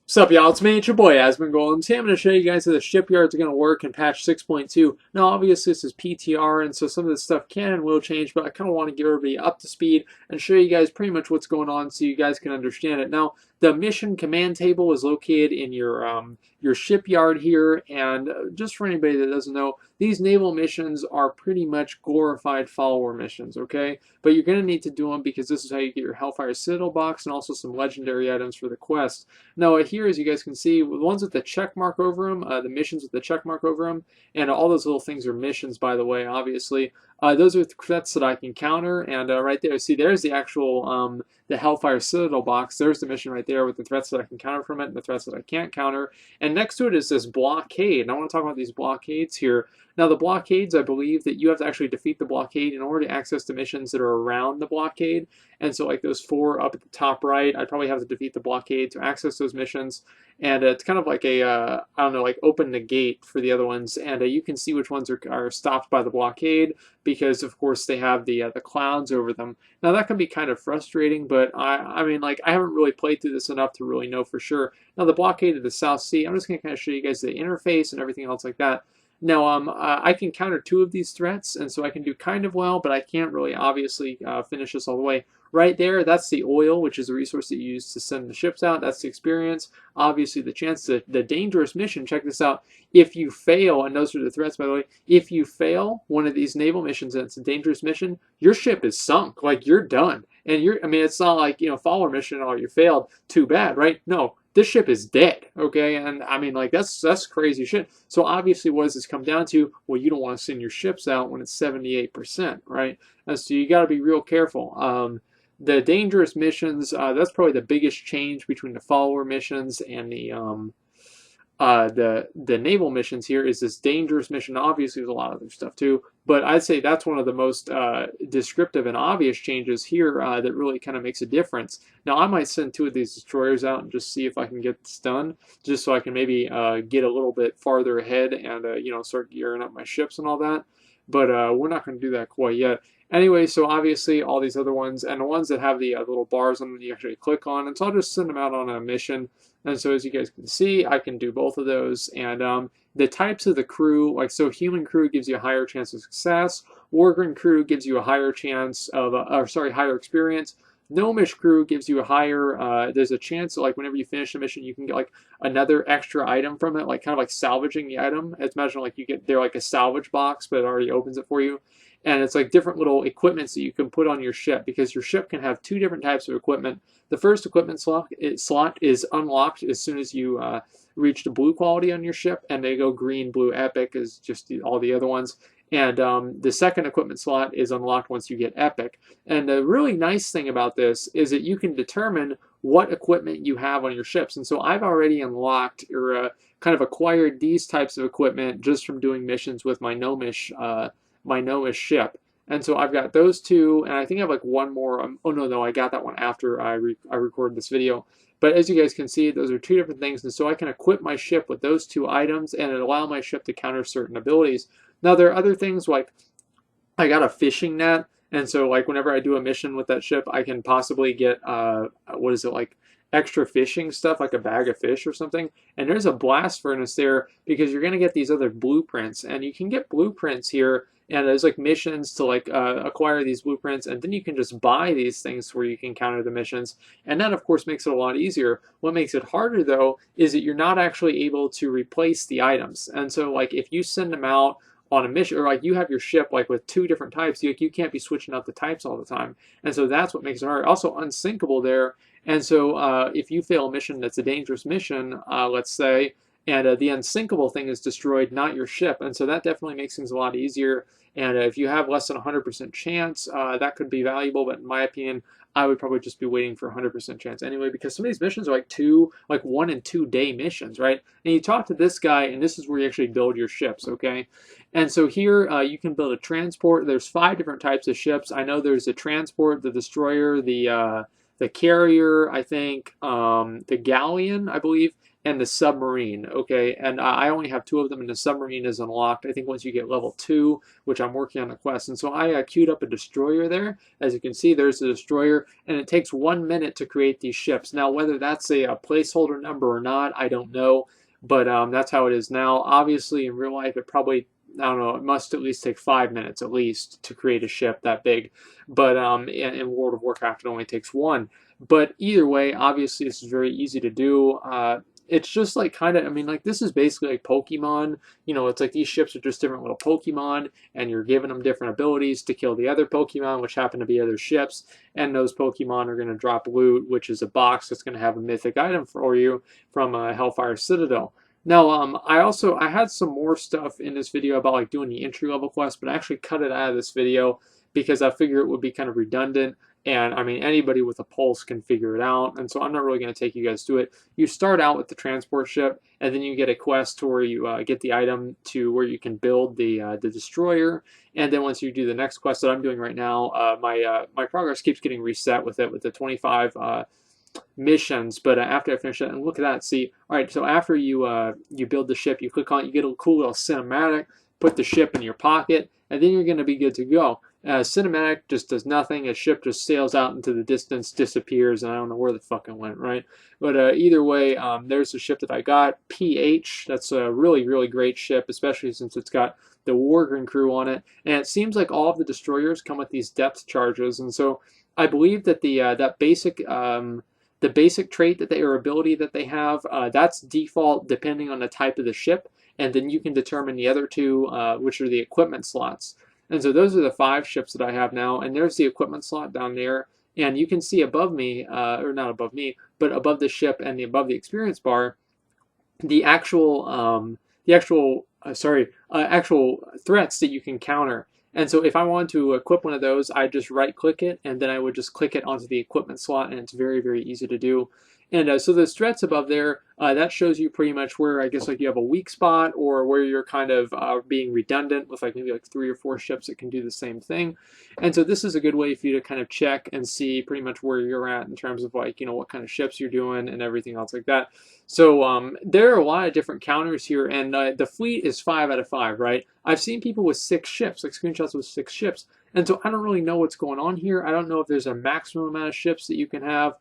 What's up, y'all? It's me, it's your boy Asmongold, and today I'm going to show you guys how the shipyards are going to work in patch 6.2. Now, obviously, this is PTR, and so some of this stuff can and will change, but I kind of want to get everybody up to speed and show you guys pretty much what's going on so you guys can understand it. Now, the mission command table is located in your shipyard here, and just for anybody that doesn't know, these naval missions are pretty much glorified follower missions, okay? But you're going to need to do them because this is how you get your Hellfire Citadel box and also some legendary items for the quest. Now here, as you guys can see, the ones with the check mark over them, the missions with the check mark over them, and all those little things are missions, by the way, obviously. Those are threats that I can counter, and right there, see, there's the actual, the Hellfire Citadel box. There's the mission right there with the threats that I can counter from it and the threats that I can't counter. And next to it is this blockade, and I want to talk about these blockades here. Now, the blockades, I believe that you have to actually defeat the blockade in order to access the missions that are around the blockade. And so, like those 4 up at the top right, I'd probably have to defeat the blockade to access those missions. And it's kind of like a, I don't know, like open the gate for the other ones. And you can see which ones are stopped by the blockade because, of course, they have the clouds over them. Now, that can be kind of frustrating, but I mean, like, I haven't really played through this enough to really know for sure. Now, the blockade of the South Sea, I'm just going to kind of show you guys the interface and everything else like that. Now, I can counter 2 of these threats, and so I can do kind of well, but I can't really obviously finish this all the way. Right there, that's the oil, which is a resource that you use to send the ships out. That's the experience. Obviously, the chance, the dangerous mission, check this out. If you fail, and those are the threats, by the way, if you fail one of these naval missions and it's a dangerous mission, your ship is sunk. Like, you're done. And I mean, it's not like, follower mission, oh, you failed, too bad, right? No. This ship is dead, okay? And I mean, like, that's crazy shit. So obviously, what does this come down to? Well, you don't want to send your ships out when it's 78%, right? And so you got to be real careful. The dangerous missions, that's probably the biggest change between the follower missions and the naval missions here is this dangerous mission. Obviously, there's a lot of other stuff too, but I'd say that's one of the most descriptive and obvious changes here that really kind of makes a difference. Now, I might send 2 of these destroyers out and just see if I can get this done, just so I can maybe get a little bit farther ahead and start gearing up my ships and all that. But we're not going to do that quite yet. Anyway, so obviously all these other ones, and the ones that have the little bars on them you actually click on, and so I'll just send them out on a mission. And so as you guys can see, I can do both of those. And the types of the crew, like, so human crew gives you a higher chance of success. Wargren crew gives you a higher chance of, higher experience. Gnomish crew gives you a higher, there's a chance that, like, whenever you finish a mission, you can get, like, another extra item from it, like, kind of like salvaging the item. It's imagine, like, you get, they're like a salvage box, but it already opens it for you. And it's like different little equipments that you can put on your ship, because your ship can have 2 different types of equipment. The first equipment slot is unlocked as soon as you reach the blue quality on your ship, and they go green, blue, epic is just all the other ones. And the second equipment slot is unlocked once you get epic. And the really nice thing about this is that you can determine what equipment you have on your ships. And so I've already unlocked or kind of acquired these types of equipment just from doing missions with my gnomish ship. And so I've got those 2, and I think I have like one more. Oh no, I got that one after I recorded this video. But as you guys can see, those are 2 different things, and so I can equip my ship with those 2 items, and it allow my ship to counter certain abilities. Now, there are other things, like I got a fishing net, and so, like, whenever I do a mission with that ship, I can possibly get, what is it, like, extra fishing stuff, like a bag of fish or something. And there's a blast furnace there because you're going to get these other blueprints, and you can get blueprints here, and there's like missions to like acquire these blueprints, and then you can just buy these things where you can counter the missions, and that of course makes it a lot easier. What makes it harder though is that you're not actually able to replace the items. And so, like, if you send them out on a mission, or like you have your ship like with 2 different types, you can't be switching out the types all the time. And so that's what makes it hard. Also unsinkable there. And so if you fail a mission that's a dangerous mission, let's say, and the unsinkable thing is destroyed, not your ship. And so that definitely makes things a lot easier. And if you have less than 100% chance, that could be valuable. But in my opinion, I would probably just be waiting for 100% chance anyway, because some of these missions are like 1 and 2 day missions, right? And you talk to this guy, and this is where you actually build your ships, okay? And so here you can build a transport. There's 5 different types of ships. I know there's a transport, the destroyer, the the carrier, I think, the galleon, I believe, and the submarine. Okay, and I only have 2 of them, and the submarine is unlocked. I think once you get level 2, which I'm working on the quest, and so I queued up a destroyer there. As you can see, there's the destroyer, and it takes 1 minute to create these ships. Now, whether that's a placeholder number or not, I don't know, but that's how it is now. Obviously, in real life, it probably, I don't know, it must at least take 5 minutes at least to create a ship that big. But in World of Warcraft, it only takes 1. But either way, obviously, this is very easy to do. It's just like kind of, I mean, like this is basically like Pokemon. You know, it's like these ships are just different little Pokemon, and you're giving them different abilities to kill the other Pokemon, which happen to be other ships. And those Pokemon are going to drop loot, which is a box that's going to have a mythic item for you from Hellfire Citadel. Now, I had some more stuff in this video about like doing the entry level quest, but I actually cut it out of this video because I figure it would be kind of redundant. And I mean, anybody with a pulse can figure it out. And so I'm not really going to take you guys through it. You start out with the transport ship, and then you get a quest to where you get the item to where you can build the destroyer. And then once you do the next quest that I'm doing right now, my progress keeps getting reset with the 25 missions. But after I finish it, and look at that, see, all right, so after you build the ship, you click on it, you get a cool little cinematic, put the ship in your pocket, and then you're going to be good to go. Cinematic just does nothing. A ship just sails out into the distance, disappears, and I don't know where the fuck it went, right? But either way, there's the ship that I got, PH. That's a really, really great ship, especially since it's got the Wargren crew on it. And it seems like all of the destroyers come with these depth charges, and so I believe that the basic trait that they, or ability that they have, that's default depending on the type of the ship, and then you can determine the other 2, which are the equipment slots. And so those are the 5 ships that I have now, and there's the equipment slot down there, and you can see above me, or not above me, but above the ship and above the experience bar, the actual threats that you can counter. And so if I want to equip one of those, I just right click it, and then I would just click it onto the equipment slot, and it's very, very easy to do. And so the threats above there, that shows you pretty much where, I guess, like you have a weak spot, or where you're kind of being redundant with like maybe like 3 or 4 ships that can do the same thing. And so this is a good way for you to kind of check and see pretty much where you're at in terms of like, you know, what kind of ships you're doing and everything else like that. So there are a lot of different counters here, and the fleet is 5 out of 5, right? I've seen people with 6 ships, like screenshots with 6 ships. And so I don't really know what's going on here. I don't know if there's a maximum amount of ships that you can have.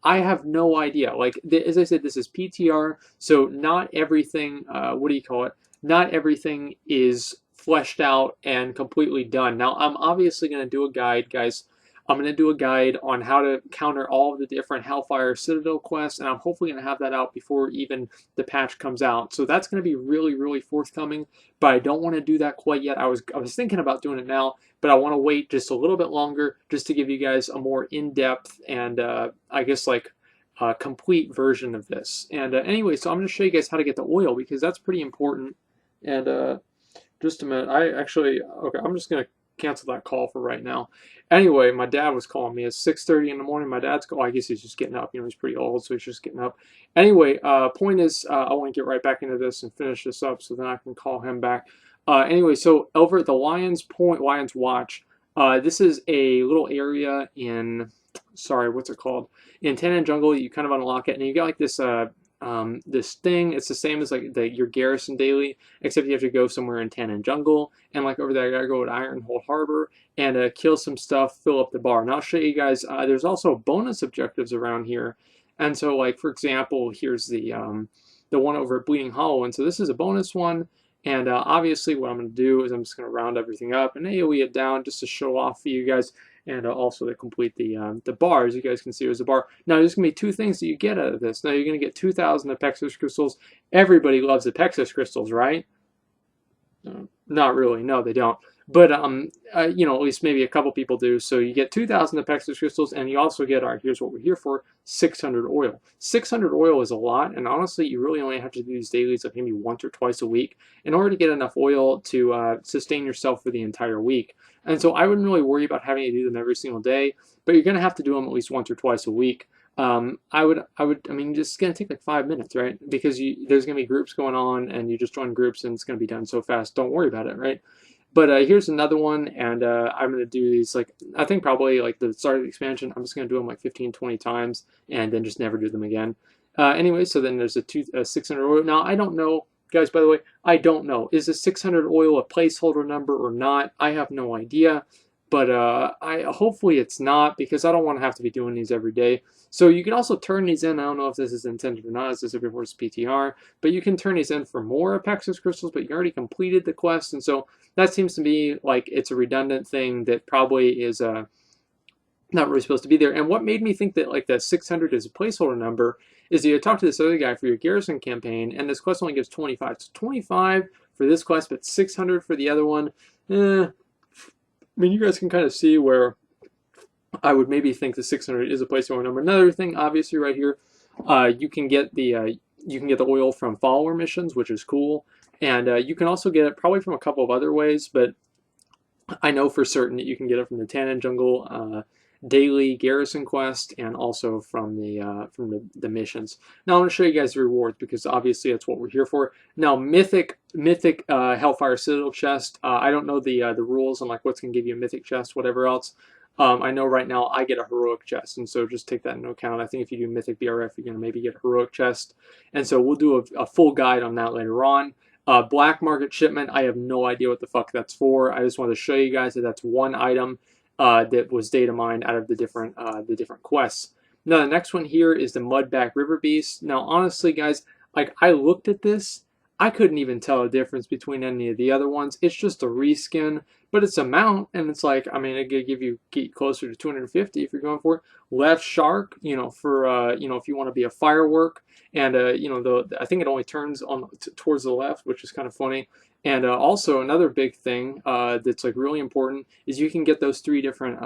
I have no idea. Like, as I said, this is PTR, so not everything, not everything is fleshed out and completely done. Now, I'm obviously going to do a guide, guys. I'm going to do a guide on how to counter all of the different Hellfire Citadel quests, and I'm hopefully going to have that out before even the patch comes out. So that's going to be really, really forthcoming, but I don't want to do that quite yet. I was thinking about doing it now, but I want to wait just a little bit longer just to give you guys a more in-depth and I guess like complete version of this. And anyway, so I'm going to show you guys how to get the oil, because that's pretty important. And just a minute. Okay, I'm just going to cancel that call for right now. Anyway, my dad was calling me. It's 6:30 in the morning. My dad's I guess he's just getting up. You know, he's pretty old, so he's just getting up. Anyway, point is, I want to get right back into this and finish this up so then I can call him back. Anyway, so over at the Lion's Watch, this is a little area in, sorry, what's it called? In Tannen Jungle. You kind of unlock it, and you got like this this thing. It's the same as like your garrison daily, except you have to go somewhere in Tannen Jungle, and like over there I gotta go to Ironhold Harbor and kill some stuff, fill up the bar. And I'll show you guys, there's also bonus objectives around here. And so like, for example, here's the one over at Bleeding Hollow, and so this is a bonus one. And obviously what I'm going to do is I'm just going to round everything up and AoE it down just to show off for you guys, and also to complete the bar. As you guys can see, there's a bar. Now, there's going to be 2 things that you get out of this. Now, you're going to get 2,000 Apexis crystals. Everybody loves Apexis crystals, right? Not really. No, they don't. But, you know, at least maybe a couple people do. So you get 2,000 Apexis crystals, and you also get, all right, here's what we're here for, 600 oil. 600 oil is a lot, and honestly, you really only have to do these dailies like maybe once or twice a week in order to get enough oil to sustain yourself for the entire week. And so I wouldn't really worry about having to do them every single day, but you're going to have to do them at least once or twice a week. I mean, it's going to take like 5 minutes, right? Because there's going to be groups going on, and you just join groups, and it's going to be done so fast. Don't worry about it, right? But here's another one, and I'm going to do these, like, I think probably like the start of the expansion, I'm just going to do them like 15, 20 times, and then just never do them again. Anyway, so then there's a 600 oil. Now, I don't know, guys, by the way, I don't know. Is the 600 oil a placeholder number or not? I have no idea. But hopefully it's not, because I don't want to have to be doing these every day. So you can also turn these in. I don't know if this is intended or not, as this is before PTR, but you can turn these in for more Apexis crystals, but you already completed the quest, and so that seems to be like it's a redundant thing that probably is not really supposed to be there. And what made me think that like that 600 is a placeholder number is that you talk to this other guy for your garrison campaign, and this quest only gives 25. So 25 for this quest, but 600 for the other one. I mean, you guys can kind of see where I would maybe think the 600 is a placeholder number. Another thing, obviously, right here, you can get the oil from follower missions, which is cool, and you can also get it probably from a couple of other ways, but I know for certain that you can get it from the Tannin Jungle daily garrison quest, and also from the missions. Now I'm going to show you guys the rewards, because obviously that's what we're here for. Now mythic Hellfire Citadel chest. I don't know the rules on like what's going to give you a mythic chest, whatever else. I know right now I get a heroic chest, and so just take that into account. I think if you do mythic BRF, you're going to maybe get a heroic chest, and so we'll do a full guide on that later on. Black market shipment, I have no idea what the fuck that's for. I just wanted to show you guys that that's one item that was data mined out of the different quests. Now the next one here is the Mudback River Beast. Now honestly, guys, like I looked at this, I couldn't even tell a difference between any of the other ones. It's just a reskin, but it's a mount, and it's like, I mean, it could give you get closer to 250 if you're going for it. Left shark, you know, for you know, if you want to be a firework, and you know, I think it only turns on towards the left, which is kind of funny. And also another big thing that's like really important is you can get those 3 different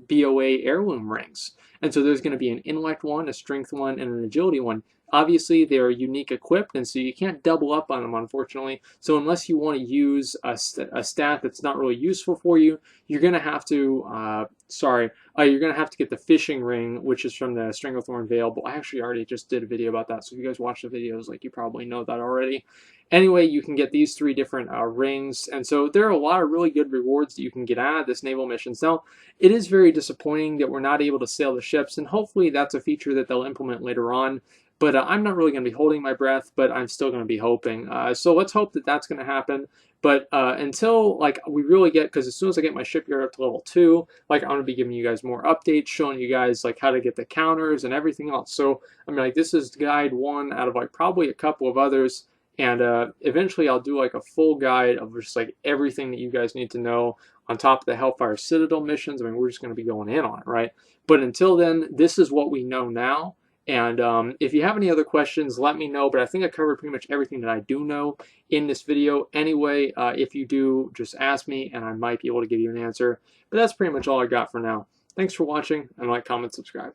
BOA heirloom rings. And so there's going to be an intellect one, a strength one, and an agility one. Obviously, they're unique equipped, and so you can't double up on them, unfortunately. So unless you want to use a stat that's not really useful for you, you're going to have to, you're going to have to get the fishing ring, which is from the Stranglethorn Veil. But I actually already just did a video about that, so if you guys watch the videos, like, you probably know that already. Anyway, you can get these 3 different rings, and so there are a lot of really good rewards that you can get out of this naval missions. Now, it is very disappointing that we're not able to sail the ships, and hopefully that's a feature that they'll implement later on. But I'm not really going to be holding my breath, but I'm still going to be hoping. So let's hope that that's going to happen. But until like we really get, because as soon as I get my shipyard up to level 2, like I'm going to be giving you guys more updates, showing you guys like how to get the counters and everything else. So I mean, like this is guide 1 out of like probably a couple of others. And eventually I'll do like a full guide of just like everything that you guys need to know on top of the Hellfire Citadel missions. I mean, we're just going to be going in on it, right? But until then, this is what we know now. And if you have any other questions, let me know. But I think I covered pretty much everything that I do know in this video. Anyway, if you do, just ask me and I might be able to give you an answer. But that's pretty much all I got for now. Thanks for watching, and like, comment, subscribe.